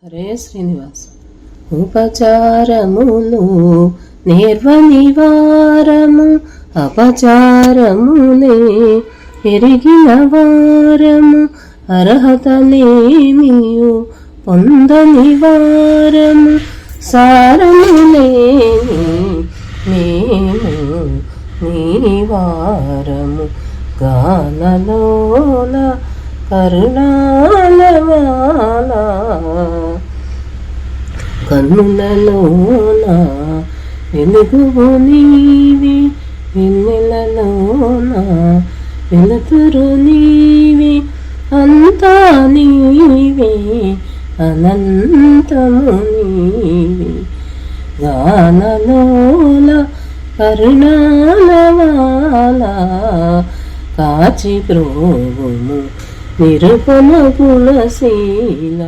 హరే శ్రీనివాస్. ఉపచారములు నిర్వనివారము అపచారమునే ఎరిగిన వారము అర్హతనేమియు పొందని వారము సారములేని మేము నీవారము గానలోల కరుణాలవాల కన్నులలోన వెలుగువు నీవి వెన్నెలలోన వెలుతురు నీవి అంతా నీవే అనంతము నీవి గానలోల కరుణాలవాల కాచి ప్రోగుము నిరుపమ గుణశీల.